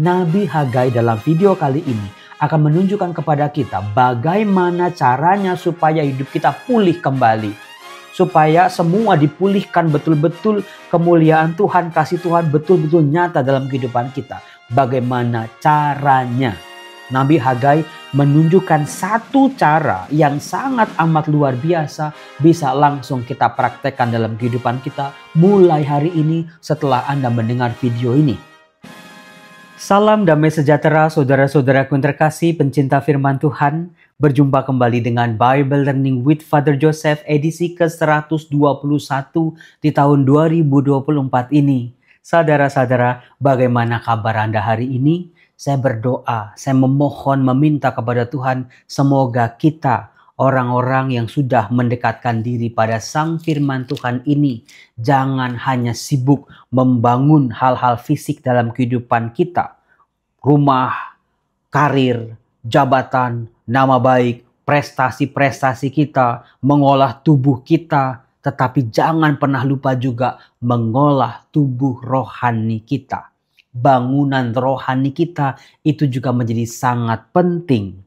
Nabi Hagai dalam video kali ini akan menunjukkan kepada kita bagaimana caranya supaya hidup kita pulih kembali. Supaya semua dipulihkan betul-betul, kemuliaan Tuhan, kasih Tuhan betul-betul nyata dalam kehidupan kita. Bagaimana caranya? Nabi Hagai menunjukkan satu cara yang sangat amat luar biasa, bisa langsung kita praktekkan dalam kehidupan kita mulai hari ini setelah Anda mendengar video ini. Salam damai sejahtera saudara-saudaraku yang terkasih, pencinta firman Tuhan. Berjumpa kembali dengan Bible Learning with Father Joseph edisi ke-121 di tahun 2024 ini. Saudara-saudara, bagaimana kabar Anda hari ini? Saya berdoa, saya memohon, meminta kepada Tuhan, semoga kita, orang-orang yang sudah mendekatkan diri pada Sang Firman Tuhan ini, jangan hanya sibuk membangun hal-hal fisik dalam kehidupan kita. Rumah, karir, jabatan, nama baik, prestasi-prestasi kita, mengolah tubuh kita. Tetapi jangan pernah lupa juga mengolah tubuh rohani kita. Bangunan rohani kita itu juga menjadi sangat penting.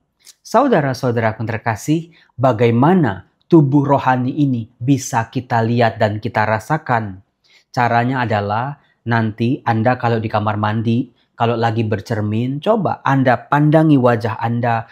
Saudara-saudara yang terkasih, bagaimana tubuh rohani ini bisa kita lihat dan kita rasakan? Caranya adalah nanti Anda kalau di kamar mandi, kalau lagi bercermin, coba Anda pandangi wajah Anda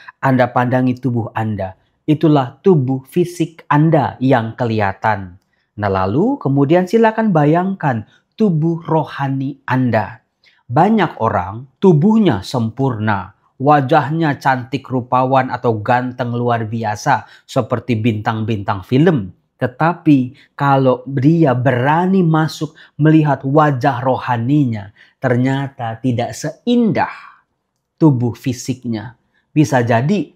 pandangi tubuh Anda. Itulah tubuh fisik Anda yang kelihatan. Nah lalu kemudian silakan bayangkan tubuh rohani Anda. Banyak orang tubuhnya sempurna, wajahnya cantik rupawan atau ganteng luar biasa seperti bintang-bintang film. Tetapi kalau dia berani masuk melihat wajah rohaninya, ternyata tidak seindah tubuh fisiknya. Bisa jadi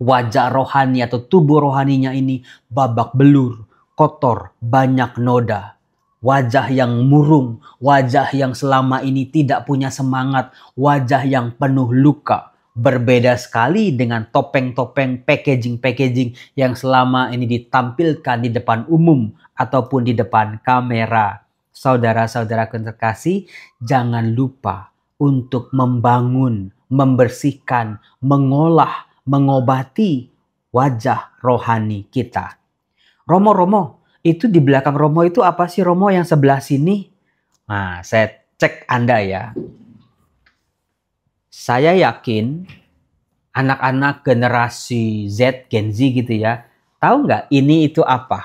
wajah rohani atau tubuh rohaninya ini babak belur, kotor, banyak noda. Wajah yang murung, wajah yang selama ini tidak punya semangat, wajah yang penuh luka. Berbeda sekali dengan topeng-topeng packaging-packaging yang selama ini ditampilkan di depan umum ataupun di depan kamera. Saudara-saudara yang terkasih, jangan lupa untuk membangun, membersihkan, mengolah, mengobati wajah rohani kita. Romo, itu di belakang Romo itu apa sih Romo yang sebelah sini? Nah, saya cek Anda ya. Saya yakin anak-anak generasi Z, Gen Z gitu ya. Tahu nggak ini itu apa?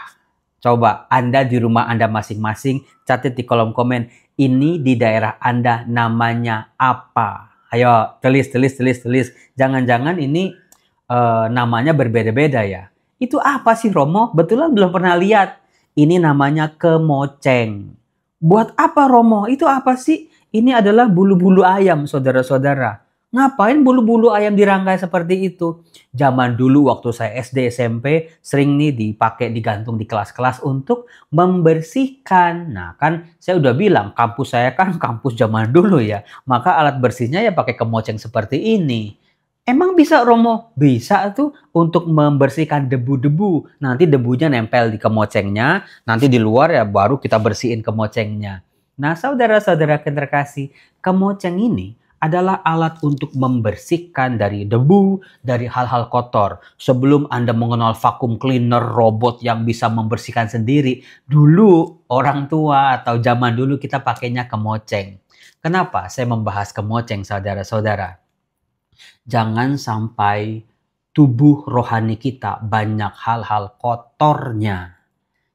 Coba Anda di rumah Anda masing-masing catat di kolom komen. Ini di daerah Anda namanya apa? Ayo tulis. Jangan-jangan ini namanya berbeda-beda ya. Itu apa sih Romo? Betulan belum pernah lihat. Ini namanya kemoceng. Buat apa Romo? Itu apa sih? Ini adalah bulu-bulu ayam saudara-saudara. Ngapain bulu-bulu ayam dirangkai seperti itu? Zaman dulu waktu saya SD SMP sering nih dipakai digantung di kelas-kelas untuk membersihkan. Nah kan saya udah bilang kampus saya kan kampus zaman dulu ya. Maka alat bersihnya ya pakai kemoceng seperti ini. Emang bisa Romo? Bisa tuh untuk membersihkan debu-debu. Nanti debunya nempel di kemocengnya. Nanti di luar ya baru kita bersihin kemocengnya. Nah saudara-saudara yang terkasih, kemoceng ini adalah alat untuk membersihkan dari debu, dari hal-hal kotor. Sebelum Anda mengenal vacuum cleaner, robot yang bisa membersihkan sendiri, dulu orang tua atau zaman dulu kita pakainya kemoceng. Kenapa saya membahas kemoceng saudara-saudara? Jangan sampai tubuh rohani kita banyak hal-hal kotornya.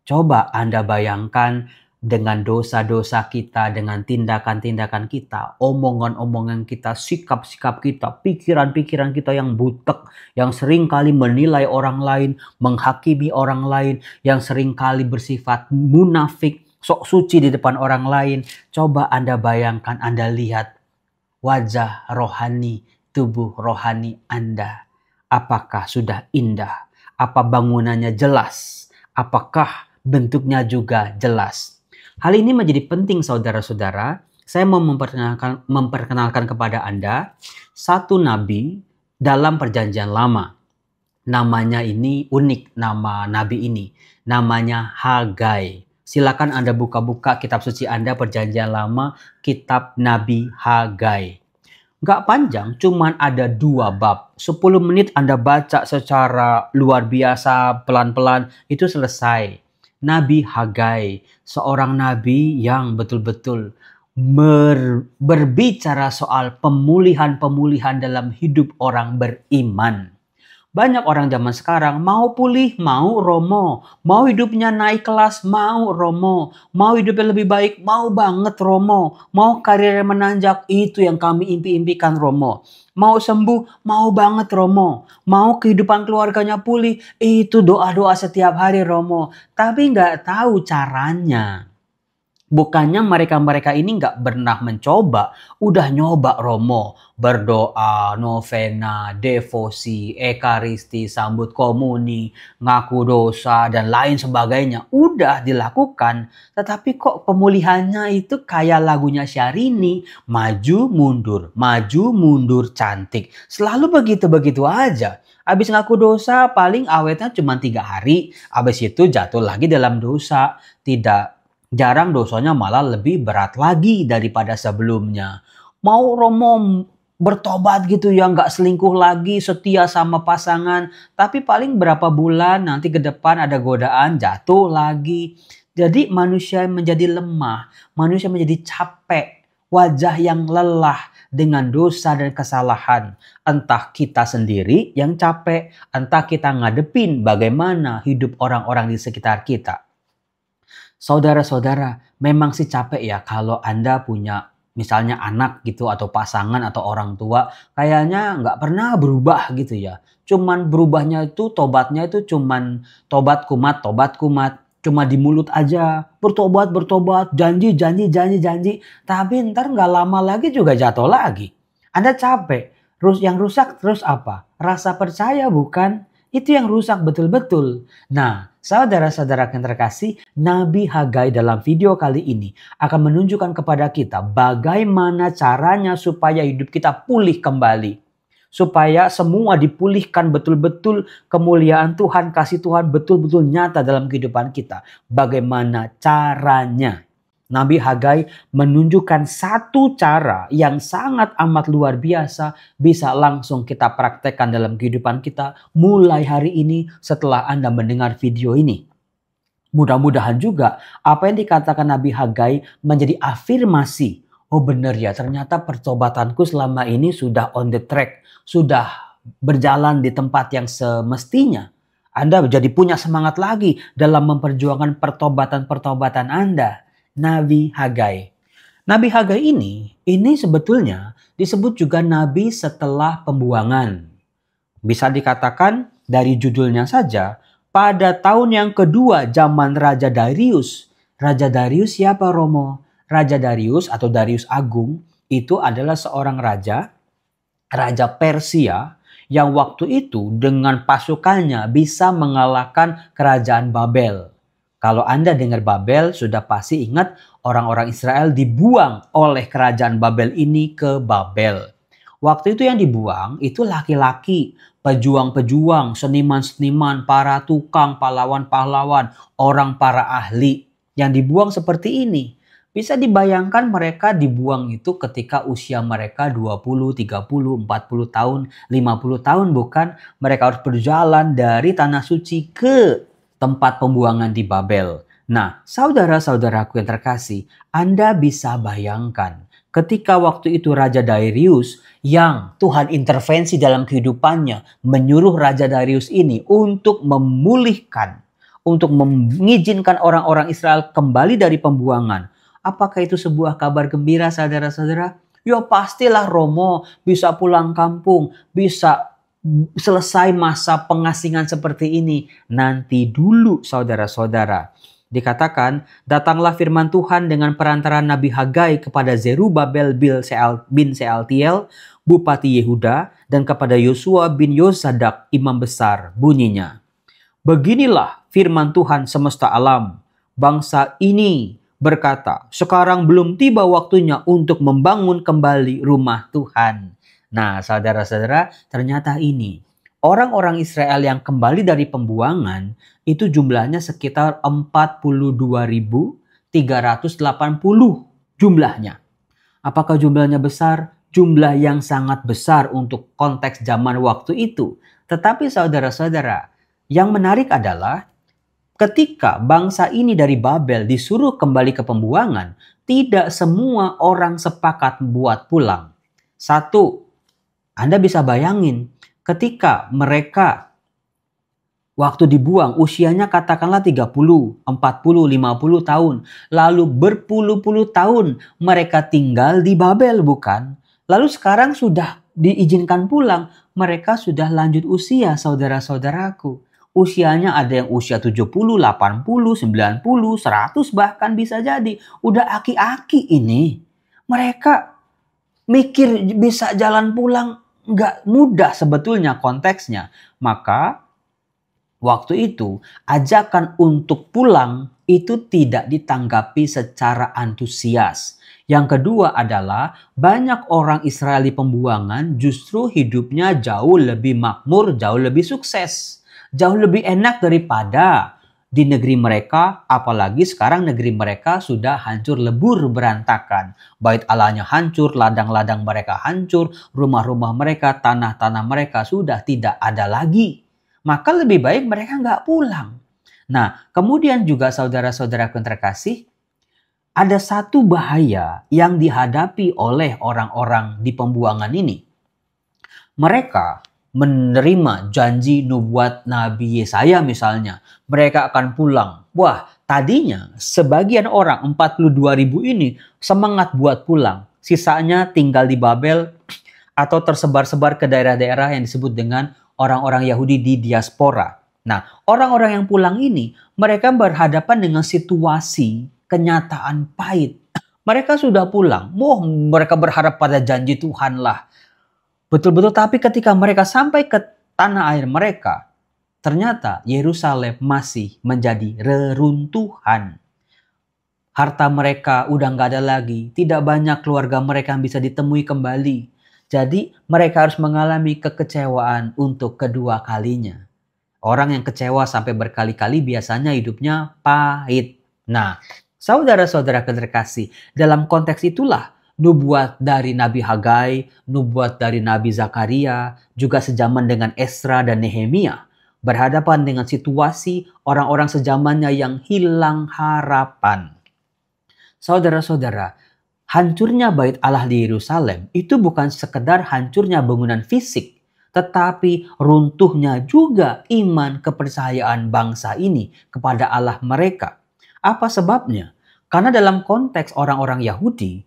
Coba Anda bayangkan dengan dosa-dosa kita, dengan tindakan-tindakan kita, omongan-omongan kita, sikap-sikap kita, pikiran-pikiran kita yang butek, yang seringkali menilai orang lain, menghakimi orang lain, yang seringkali bersifat munafik, sok suci di depan orang lain. Coba Anda bayangkan, Anda lihat wajah rohani, tubuh rohani Anda. Apakah sudah indah? Apa bangunannya jelas? Apakah bentuknya juga jelas? Hal ini menjadi penting saudara-saudara. Saya mau memperkenalkan kepada Anda satu nabi dalam perjanjian lama. Namanya ini unik, nama nabi ini. Namanya Hagai. Silakan Anda buka-buka kitab suci Anda perjanjian lama, kitab Nabi Hagai. Nggak panjang, cuman ada 2 bab. 10 menit Anda baca secara luar biasa, pelan-pelan, itu selesai. Nabi Hagai, seorang nabi yang betul-betul berbicara soal pemulihan-pemulihan dalam hidup orang beriman. Banyak orang zaman sekarang mau pulih, mau romo. Mau hidupnya naik kelas, mau romo. Mau hidupnya lebih baik, mau banget romo. Mau karirnya menanjak, itu yang kami impi-impikan romo. Mau sembuh, mau banget romo. Mau kehidupan keluarganya pulih, itu doa-doa setiap hari romo. Tapi nggak tahu caranya. Bukannya mereka-mereka ini nggak pernah mencoba, udah nyoba romo, berdoa, novena, devosi, ekaristi, sambut komuni, ngaku dosa, dan lain sebagainya. Udah dilakukan, tetapi kok pemulihannya itu kayak lagunya Syahrini, maju mundur cantik. Selalu begitu-begitu aja. Habis ngaku dosa paling awetnya cuma 3 hari, habis itu jatuh lagi dalam dosa. Jarang dosanya malah lebih berat lagi daripada sebelumnya. Mau romo bertobat gitu ya, nggak selingkuh lagi, setia sama pasangan. Tapi paling berapa bulan nanti ke depan ada godaan, jatuh lagi. Jadi manusia menjadi lemah, manusia menjadi capek. Wajah yang lelah dengan dosa dan kesalahan. Entah kita sendiri yang capek, entah kita ngadepin bagaimana hidup orang-orang di sekitar kita. Saudara-saudara, memang sih capek ya kalau Anda punya misalnya anak gitu atau pasangan atau orang tua kayaknya nggak pernah berubah gitu ya. Cuman berubahnya itu tobatnya itu cuman tobat kumat. Cuma di mulut aja. Bertobat, janji. Tapi ntar nggak lama lagi juga jatuh lagi. Anda capek. Terus yang rusak terus apa? Rasa percaya bukan? Itu yang rusak betul-betul. Nah, saudara-saudara yang terkasih, Nabi Hagai dalam video kali ini akan menunjukkan kepada kita bagaimana caranya supaya hidup kita pulih kembali. Supaya semua dipulihkan betul-betul, kemuliaan Tuhan, kasih Tuhan betul-betul nyata dalam kehidupan kita. Bagaimana caranya? Nabi Hagai menunjukkan satu cara yang sangat amat luar biasa bisa langsung kita praktekkan dalam kehidupan kita mulai hari ini setelah Anda mendengar video ini. Mudah-mudahan juga apa yang dikatakan Nabi Hagai menjadi afirmasi. Oh benar ya, ternyata pertobatanku selama ini sudah on the track, sudah berjalan di tempat yang semestinya. Anda jadi punya semangat lagi dalam memperjuangkan pertobatan-pertobatan Anda. Nabi Hagai. Nabi Hagai ini sebetulnya disebut juga nabi setelah pembuangan. Bisa dikatakan dari judulnya saja, pada tahun yang kedua zaman Raja Darius. Raja Darius siapa Romo? Raja Darius atau Darius Agung itu adalah seorang raja Persia yang waktu itu dengan pasukannya bisa mengalahkan kerajaan Babel. Kalau Anda dengar Babel, sudah pasti ingat orang-orang Israel dibuang oleh kerajaan Babel ini ke Babel. Waktu itu yang dibuang itu laki-laki, pejuang-pejuang, seniman-seniman, para tukang, pahlawan-pahlawan, orang para ahli. Yang dibuang seperti ini. Bisa dibayangkan mereka dibuang itu ketika usia mereka 20, 30, 40 tahun, 50 tahun bukan? Mereka harus berjalan dari tanah suci ke tempat pembuangan di Babel. Nah, saudara-saudaraku yang terkasih, Anda bisa bayangkan ketika waktu itu Raja Darius yang Tuhan intervensi dalam kehidupannya menyuruh Raja Darius ini untuk memulihkan, untuk mengizinkan orang-orang Israel kembali dari pembuangan. Apakah itu sebuah kabar gembira saudara-saudara? Ya pastilah Romo, bisa pulang kampung, bisa selesai masa pengasingan seperti ini. Nanti dulu saudara-saudara. Dikatakan, datanglah firman Tuhan dengan perantaraan Nabi Hagai kepada Zerubabel bin Sealtiel, Bupati Yehuda, dan kepada Yosua bin Yosadak, Imam Besar. Bunyinya, beginilah firman Tuhan semesta alam. Bangsa ini berkata, sekarang belum tiba waktunya untuk membangun kembali rumah Tuhan. Nah, saudara-saudara, ternyata ini orang-orang Israel yang kembali dari pembuangan itu jumlahnya sekitar 42.380 jumlahnya. Apakah jumlahnya besar? jumlah yang sangat besar untuk konteks zaman waktu itu. Tetapi saudara-saudara, yang menarik adalah ketika bangsa ini dari Babel disuruh kembali ke pembuangan, tidak semua orang sepakat buat pulang. Satu, Anda bisa bayangin ketika mereka waktu dibuang usianya katakanlah 30, 40, 50 tahun. Lalu berpuluh-puluh tahun mereka tinggal di Babel, bukan? Lalu sekarang sudah diizinkan pulang. Mereka sudah lanjut usia, saudara-saudaraku. Usianya ada yang usia 70, 80, 90, 100 bahkan bisa jadi. Udah aki-aki ini. Mereka mikir bisa jalan pulang nggak mudah sebetulnya konteksnya. Maka waktu itu, ajakan untuk pulang itu tidak ditanggapi secara antusias. Yang kedua adalah banyak orang Israel di pembuangan justru hidupnya jauh lebih makmur, jauh lebih sukses. Jauh lebih enak daripada di negeri mereka, apalagi sekarang negeri mereka sudah hancur lebur berantakan. Bait Allahnya hancur, ladang-ladang mereka hancur, rumah-rumah mereka, tanah-tanah mereka sudah tidak ada lagi. Maka lebih baik mereka nggak pulang. Nah, kemudian juga saudara-saudara yang terkasih, ada satu bahaya yang dihadapi oleh orang-orang di pembuangan ini. Mereka menerima janji nubuat Nabi Yesaya misalnya. Mereka akan pulang. Wah, tadinya sebagian orang 42.000 ini semangat buat pulang. Sisanya tinggal di Babel atau tersebar-sebar ke daerah-daerah yang disebut dengan orang-orang Yahudi di diaspora. Nah, orang-orang yang pulang ini, mereka berhadapan dengan situasi kenyataan pahit. Mereka sudah pulang. Mereka berharap pada janji Tuhan lah. Betul-betul, tapi ketika mereka sampai ke tanah air mereka, ternyata Yerusalem masih menjadi reruntuhan. Harta mereka udah nggak ada lagi. Tidak banyak keluarga mereka yang bisa ditemui kembali. Jadi mereka harus mengalami kekecewaan untuk kedua kalinya. Orang yang kecewa sampai berkali-kali biasanya hidupnya pahit. Nah, saudara-saudara terkasih, dalam konteks itulah nubuat dari Nabi Hagai, nubuat dari Nabi Zakaria, juga sejaman dengan Esra dan Nehemia, berhadapan dengan situasi orang-orang sejamannya yang hilang harapan. Saudara-saudara, hancurnya bait Allah di Yerusalem itu bukan sekedar hancurnya bangunan fisik, tetapi runtuhnya juga iman kepercayaan bangsa ini kepada Allah mereka. Apa sebabnya? Karena dalam konteks orang-orang Yahudi,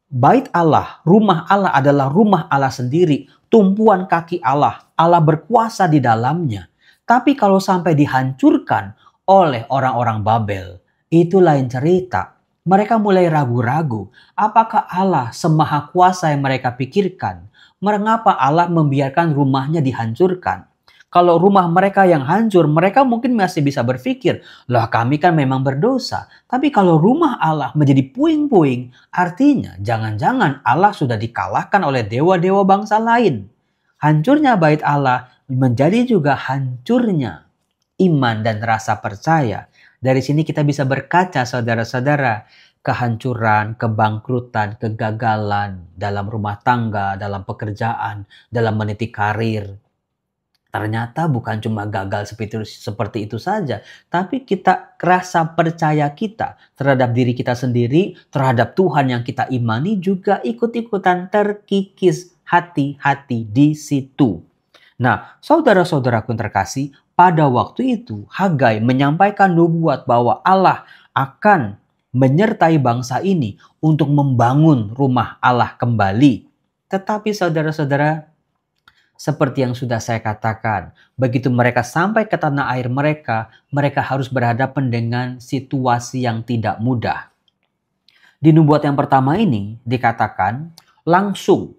bait Allah, rumah Allah adalah rumah Allah sendiri, tumpuan kaki Allah, Allah berkuasa di dalamnya. Tapi kalau sampai dihancurkan oleh orang-orang Babel, itu lain cerita. Mereka mulai ragu-ragu, apakah Allah semaha kuasa yang mereka pikirkan? Mengapa Allah membiarkan rumahnya dihancurkan? Kalau rumah mereka yang hancur, mereka mungkin masih bisa berpikir, lah kami kan memang berdosa. Tapi kalau rumah Allah menjadi puing-puing, artinya jangan-jangan Allah sudah dikalahkan oleh dewa-dewa bangsa lain. Hancurnya bait Allah menjadi juga hancurnya iman dan rasa percaya. Dari sini kita bisa berkaca saudara-saudara, kehancuran, kebangkrutan, kegagalan dalam rumah tangga, dalam pekerjaan, dalam meniti karir. Ternyata bukan cuma gagal seperti itu saja, tapi kita rasa percaya kita terhadap diri kita sendiri, terhadap Tuhan yang kita imani juga ikut-ikutan terkikis hati-hati di situ. Nah, saudara-saudaraku yang terkasih, pada waktu itu Hagai menyampaikan nubuat bahwa Allah akan menyertai bangsa ini untuk membangun rumah Allah kembali. Tetapi saudara-saudara, seperti yang sudah saya katakan, begitu mereka sampai ke tanah air mereka, mereka harus berhadapan dengan situasi yang tidak mudah. Di nubuat yang pertama ini dikatakan langsung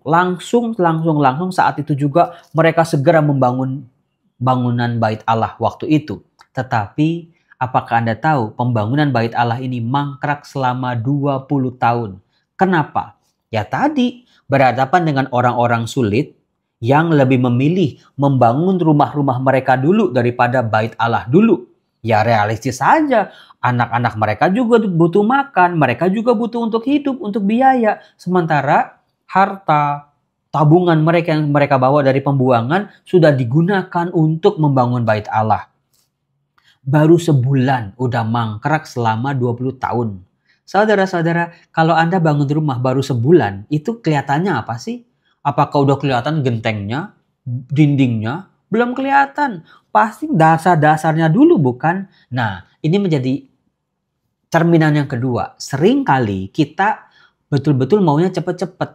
saat itu juga mereka segera membangun bangunan bait Allah waktu itu. Tetapi apakah Anda tahu pembangunan bait Allah ini mangkrak selama 20 tahun. Kenapa? Ya tadi berhadapan dengan orang-orang sulit yang lebih memilih membangun rumah-rumah mereka dulu daripada bait Allah dulu. Ya realistis saja, anak-anak mereka juga butuh makan, mereka juga butuh untuk hidup, untuk biaya. Sementara harta, tabungan mereka yang mereka bawa dari pembuangan sudah digunakan untuk membangun bait Allah. Baru sebulan udah mangkrak selama 20 tahun. Saudara-saudara, kalau Anda bangun rumah baru sebulan, itu kelihatannya apa sih? Apakah udah kelihatan gentengnya, dindingnya? Belum kelihatan. Pasti dasar-dasarnya dulu, bukan? Nah, ini menjadi cerminan yang kedua. Seringkali kita betul-betul maunya cepet-cepet.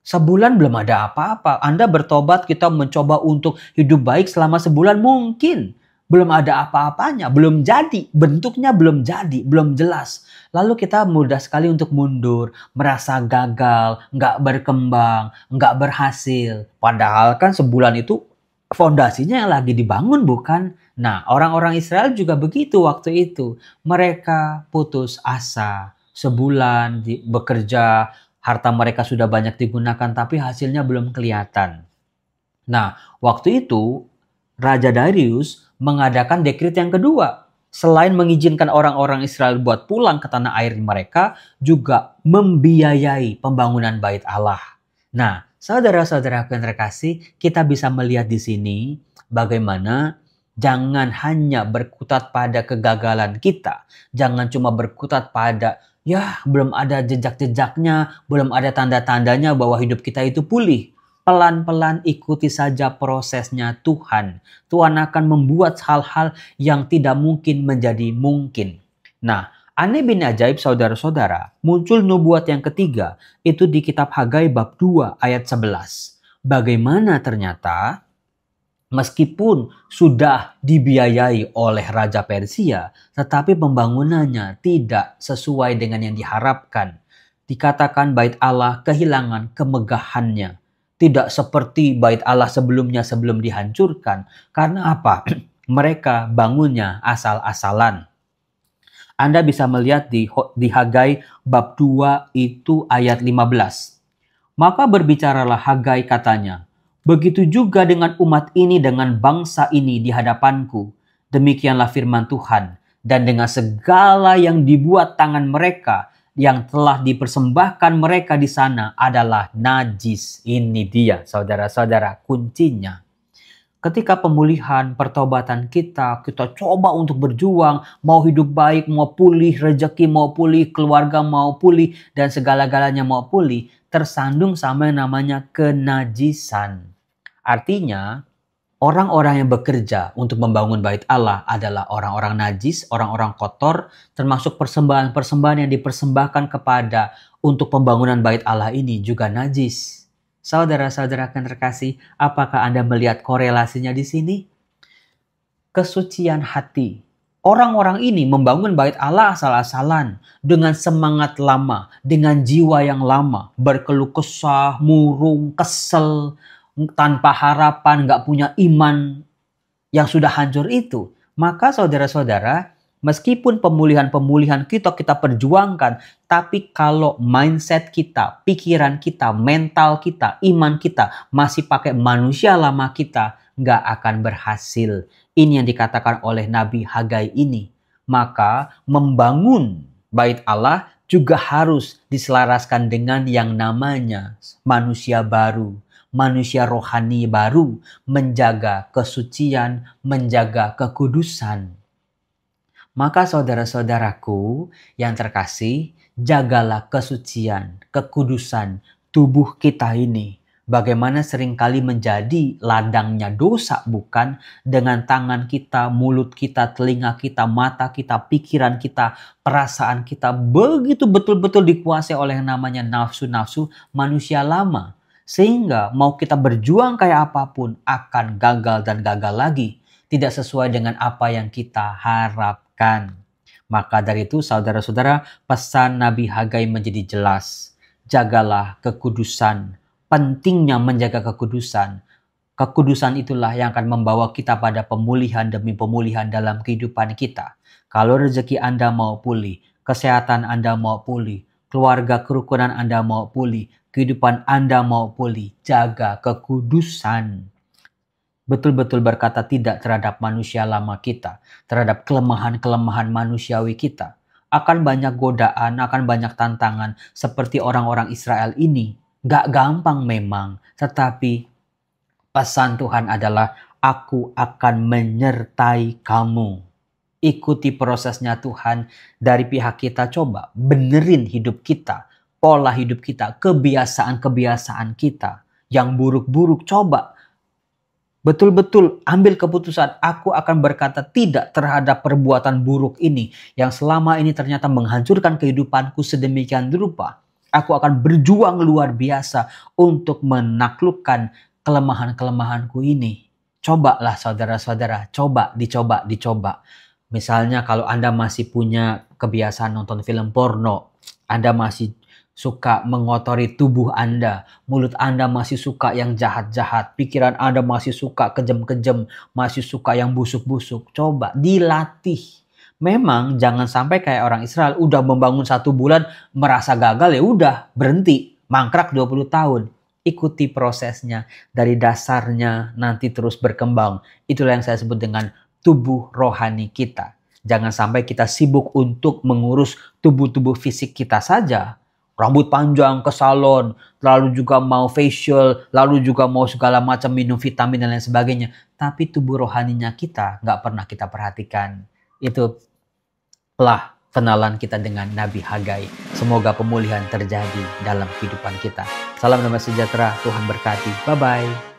Sebulan belum ada apa-apa. Anda bertobat, kita mencoba untuk hidup baik selama sebulan, mungkin belum ada apa-apanya, belum jadi, bentuknya belum jadi, belum jelas. Lalu kita mudah sekali untuk mundur, merasa gagal, nggak berkembang, nggak berhasil. Padahal kan sebulan itu fondasinya yang lagi dibangun, bukan? Nah, orang-orang Israel juga begitu waktu itu. Mereka putus asa, sebulan bekerja, harta mereka sudah banyak digunakan, tapi hasilnya belum kelihatan. Nah, waktu itu Raja Darius mengadakan dekret yang kedua. Selain mengizinkan orang-orang Israel buat pulang ke tanah air mereka, juga membiayai pembangunan bait Allah. Nah, saudara-saudara yang terkasih, kita bisa melihat di sini bagaimana jangan hanya berkutat pada kegagalan kita. Jangan cuma berkutat pada, ya belum ada jejak-jejaknya, belum ada tanda-tandanya bahwa hidup kita itu pulih. Pelan-pelan ikuti saja prosesnya Tuhan. Tuhan akan membuat hal-hal yang tidak mungkin menjadi mungkin. Nah, aneh bin ajaib saudara-saudara, muncul nubuat yang ketiga, itu di kitab Hagai bab 2 ayat 11. Bagaimana ternyata meskipun sudah dibiayai oleh Raja Persia, tetapi pembangunannya tidak sesuai dengan yang diharapkan. Dikatakan bait Allah kehilangan kemegahannya. Tidak seperti bait Allah sebelumnya sebelum dihancurkan. Karena apa? Mereka bangunnya asal-asalan. Anda bisa melihat di Hagai bab 2 itu ayat 15. Maka berbicaralah Hagai katanya, begitu juga dengan umat ini, dengan bangsa ini di hadapanku. Demikianlah firman Tuhan. Dan dengan segala yang dibuat tangan mereka, yang telah dipersembahkan mereka di sana adalah najis. Ini dia saudara-saudara kuncinya. Ketika pemulihan, pertobatan kita coba untuk berjuang, mau hidup baik, mau pulih, rezeki mau pulih, keluarga mau pulih, dan segala-galanya mau pulih, tersandung sama yang namanya kenajisan. Artinya, orang-orang yang bekerja untuk membangun bait Allah adalah orang-orang najis, orang-orang kotor, termasuk persembahan-persembahan yang dipersembahkan kepada untuk pembangunan bait Allah ini juga najis. Saudara-saudara yang terkasih, apakah Anda melihat korelasinya di sini? Kesucian hati. Orang-orang ini membangun bait Allah asal-asalan, dengan semangat lama, dengan jiwa yang lama, berkeluh kesah, murung, kesel, tanpa harapan, nggak punya iman yang sudah hancur itu. Maka saudara-saudara, meskipun pemulihan kita perjuangkan, tapi kalau mindset kita, pikiran kita, mental kita, iman kita masih pakai manusia lama kita, nggak akan berhasil. Ini yang dikatakan oleh Nabi Hagai ini. Maka membangun bait Allah juga harus diselaraskan dengan yang namanya manusia baru. Manusia rohani baru, menjaga kesucian, menjaga kekudusan. Maka saudara-saudaraku yang terkasih, jagalah kesucian, kekudusan tubuh kita ini. Bagaimana seringkali menjadi ladangnya dosa, bukan? Dengan tangan kita, mulut kita, telinga kita, mata kita, pikiran kita, perasaan kita begitu betul-betul dikuasai oleh yang namanya nafsu-nafsu manusia lama. Sehingga mau kita berjuang kayak apapun akan gagal dan gagal lagi. Tidak sesuai dengan apa yang kita harapkan. Maka dari itu saudara-saudara, pesan Nabi Hagai menjadi jelas. Jagalah kekudusan. Pentingnya menjaga kekudusan. Kekudusan itulah yang akan membawa kita pada pemulihan demi pemulihan dalam kehidupan kita. Kalau rezeki Anda mau pulih, kesehatan Anda mau pulih, keluarga kerukunan Anda mau pulih, kehidupan Anda mau pulih, jaga kekudusan. Betul-betul berkata tidak terhadap manusia lama kita, terhadap kelemahan-kelemahan manusiawi kita. Akan banyak godaan, akan banyak tantangan seperti orang-orang Israel ini. Gak gampang memang, tetapi pesan Tuhan adalah aku akan menyertai kamu. Ikuti prosesnya Tuhan dari pihak kita, coba benerin hidup kita, pola hidup kita, kebiasaan-kebiasaan kita. Yang buruk-buruk coba betul-betul ambil keputusan, aku akan berkata tidak terhadap perbuatan buruk ini yang selama ini ternyata menghancurkan kehidupanku sedemikian rupa. Aku akan berjuang luar biasa untuk menaklukkan kelemahan-kelemahanku ini. Cobalah saudara-saudara, dicoba. Misalnya kalau Anda masih punya kebiasaan nonton film porno, Anda masih suka mengotori tubuh Anda, mulut Anda masih suka yang jahat-jahat, pikiran Anda masih suka kejam-kejam, masih suka yang busuk-busuk, coba dilatih. Memang jangan sampai kayak orang Israel udah membangun 1 bulan merasa gagal ya udah berhenti, mangkrak 20 tahun. Ikuti prosesnya dari dasarnya nanti terus berkembang. Itulah yang saya sebut dengan tubuh rohani kita. Jangan sampai kita sibuk untuk mengurus tubuh-tubuh fisik kita saja. Rambut panjang ke salon, lalu juga mau facial, lalu juga mau segala macam minum vitamin dan lain sebagainya. Tapi tubuh rohaninya kita nggak pernah kita perhatikan. Itulah kenalan kita dengan Nabi Hagai. Semoga pemulihan terjadi dalam kehidupan kita. Salam damai sejahtera, Tuhan berkati. Bye-bye.